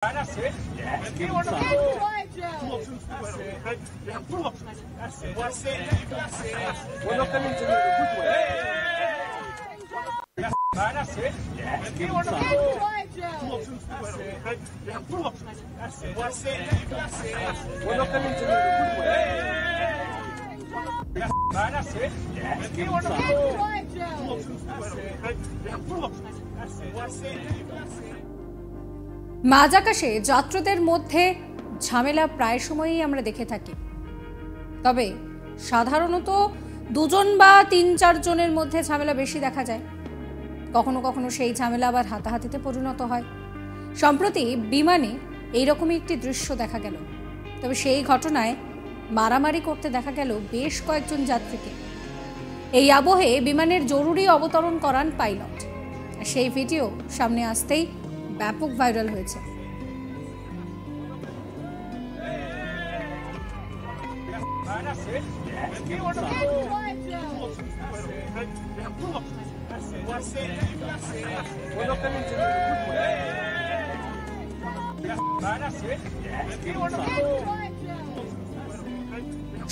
That's it. Yeah. Give him some. Pull up. Yeah, pull up. That's it. That's it. That's it. We're not coming to the good way. That's it. Yeah. Give him some. Pull up. Yeah, pull up. That's it. That's it. That's it. We're not coming to the good way. That's it. Yeah. Give him some. Pull up. Yeah, pull up. That's it. That's it. That's it. মাঝ আকাশে যাত্রীদের মধ্যে ঝামেলা প্রায় সময়ই আমরা দেখে থাকি, তবে সাধারণত দুজন বা তিন চার জনের মধ্যে ঝামেলা বেশি দেখা যায়। কখনো কখনো সেই ঝামেলা আবার হাতাহাতিতে পরিণত হয়। সম্প্রতি বিমানে এইরকমই একটি দৃশ্য দেখা গেল, তবে সেই ঘটনায় মারামারি করতে দেখা গেল বেশ কয়েকজন যাত্রীকে। এই আবহে বিমানের জরুরি অবতরণ করান পাইলট। সেই ভিডিও সামনে আসতেই ব্যাপক ভাইরাল হয়েছে।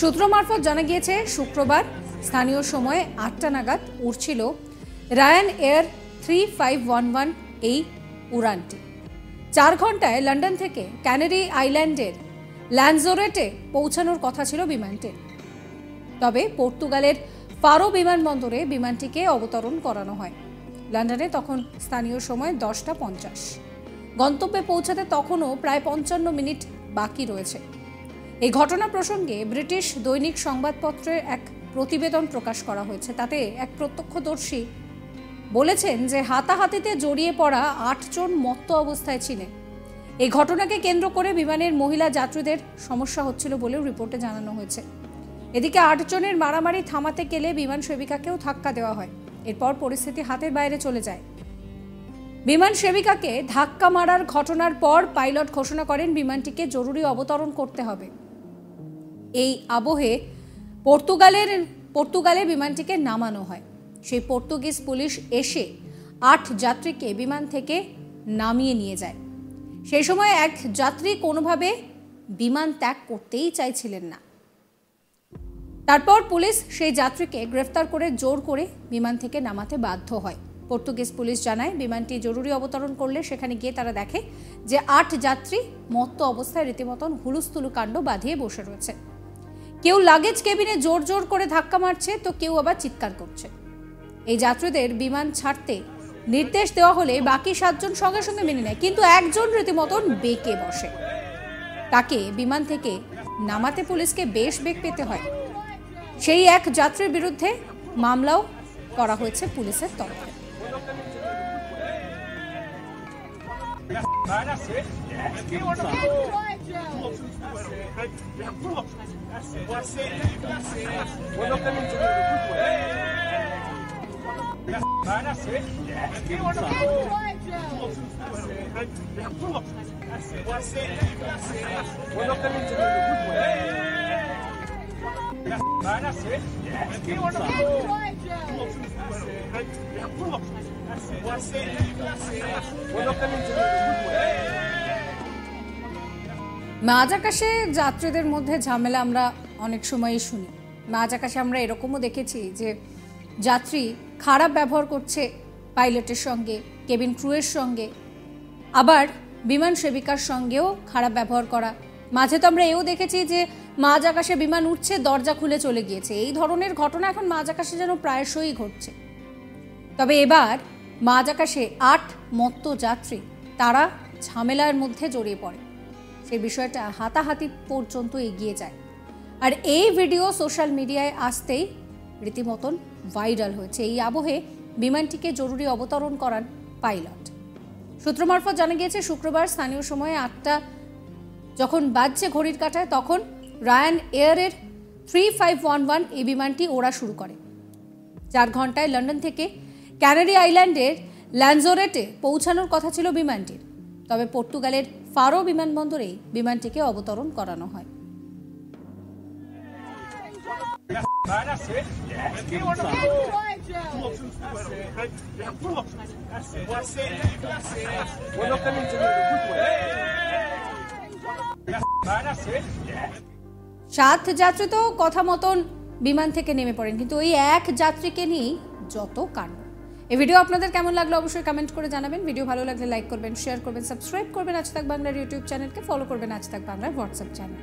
সূত্র মারফত জানা গিয়েছে, শুক্রবার স্থানীয় সময় ৮টা নাগাদ উড়ছিল রায়ান এয়ার 3511 এই উড়ানটি। 4 ঘন্টায় লন্ডন থেকে ক্যানারি আইল্যান্ডের ল্যানজোরেটে পৌঁছানোর কথা ছিল বিমানটির। তবে পর্তুগালের ফারো বিমানবন্দরে বিমানটিকে অবতরণ করানো হয়। লন্ডনে তখন স্থানীয় সময় 10টা 50। গন্তব্যে পৌঁছাতে তখনও প্রায় 55 মিনিট বাকি রয়েছে। এই ঘটনা প্রসঙ্গে ব্রিটিশ দৈনিক সংবাদপত্রের এক প্রতিবেদন প্রকাশ করা হয়েছে। তাতে এক প্রত্যক্ষদর্শী বলেছেন যে হাতাহাতিতে জড়িয়ে পড়া 8 জন মত্ত অবস্থায় ছিলেন। এই ঘটনাকে কেন্দ্র করে বিমানের মহিলা যাত্রীদের সমস্যা হচ্ছিল বলেও রিপোর্টে জানানো হয়েছে। এদিকে 8 জনের মারামারি থামাতে গেলে বিমান সেবিকাকেও ধাক্কা দেওয়া হয়। এরপর পরিস্থিতি হাতের বাইরে চলে যায়। বিমান সেবিকাকে ধাক্কা মারার ঘটনার পর পাইলট ঘোষণা করেন বিমানটিকে জরুরি অবতরণ করতে হবে। এই আবহে পর্তুগালে বিমানটিকে নামানো হয়। সেই পর্তুগিজ পুলিশ এসে 8 যাত্রীকে বিমান থেকে নামিয়ে নিয়ে যায়। সেই সময় এক যাত্রী কোনোভাবে বিমান ত্যাগ করতেই চাইছিলেন না। তারপর পুলিশ সেই যাত্রীকে গ্রেফতার করে জোর করে বিমান থেকে নামাতে বাধ্য হয়। পর্তুগিজ পুলিশ জানায়, বিমানটি জরুরি অবতরণ করলে সেখানে গিয়ে তারা দেখে যে 8 যাত্রী মত্ত অবস্থায় রীতিমতন হুলুস্থুলু কাণ্ড বাঁধিয়ে বসে রয়েছে। কেউ লাগেজ কেবিনে জোর জোর করে ধাক্কা মারছে, তো কেউ আবার চিৎকার করছে। এই যাত্রীদের বিমান ছাড়তে নির্দেশ দেওয়া হলে বাকি 7 জন সঙ্গে সঙ্গে মেনে নেয়, কিন্তু একজন রীতিমতন বেঁকে বসে। তাকে বিমান থেকে নামাতে পুলিশকে বেশ বেগ পেতে হয়। সেই এক যাত্রীর বিরুদ্ধে মামলাও করা হয়েছে পুলিশের তরফে। That's it. Yeah. Give him some. Yeah, pull up. That's it. That's it. That's it. We're not coming to the good way. That's it. Yeah. Give him some. Yeah, pull up. That's it. That's it. That's it. We're not coming to the good way. মাঝ আকাশে যাত্রীদের মধ্যে ঝামেলা আমরা অনেক সময়ই শুনি। মাঝ আকাশে আমরা এরকমও দেখেছি যে যাত্রী খারাপ ব্যবহার করছে পাইলটের সঙ্গে, কেবিন ক্রুয়ের সঙ্গে, আবার বিমান সেবিকার সঙ্গেও খারাপ ব্যবহার করা। মাঝে তো আমরা এও দেখেছি যে মাঝ আকাশে বিমান উঠছে, দরজা খুলে চলে গিয়েছে। এই ধরনের ঘটনা এখন মাঝ আকাশে যেন প্রায়শই ঘটছে। তবে এবার মাঝ আকাশে 8 মত্ত যাত্রী তারা ঝামেলার মধ্যে জড়িয়ে পড়ে। সেই বিষয়টা হাতাহাতি পর্যন্ত এগিয়ে যায়। আর এই ভিডিও সোশ্যাল মিডিয়ায় আসতেই রীতিমতন ভাইরাল হয়েছে। এই আবহে বিমানটিকে জরুরি অবতরণ করান পাইলট। সূত্র মারফত জানা গিয়েছে, শুক্রবার স্থানীয় সময়ে 8টা যখন বাজছে ঘড়ির কাঁটায়, তখন রায়ান এয়ারের 3511 এই বিমানটি ওড়া শুরু করে। 4 ঘন্টায় লন্ডন থেকে ক্যানারি আইল্যান্ডের ল্যানজোরেটে পৌঁছানোর কথা ছিল বিমানটির। তবে পর্তুগালের ফারো বিমানবন্দরেই বিমানটিকে অবতরণ করানো হয়। That's it. Yeah. Two options. Two options. Okay. Yeah, two options. That's it. That's it. That's it. We're not coming to the good way. That's it. Yeah. 7 যাত্রী তো কথা মতন বিমান থেকে নেমে পড়েন, কিন্তু ওই এক যাত্রীকে নিয়েই যত কাণ্ড। এই ভিডিও আপনাদের কেমন লাগলো অবশ্যই কমেন্ট করে জানাবেন। ভিডিও ভালো লাগলে লাইক করবেন, শেয়ার করবেন, সাবস্ক্রাইব করবেন আজ তাক বাংলার ইউটিউব চ্যানেলকে, ফলো করবেন আজ তাক বাংলার হোয়াটসঅ্যাপ চ্যানেল।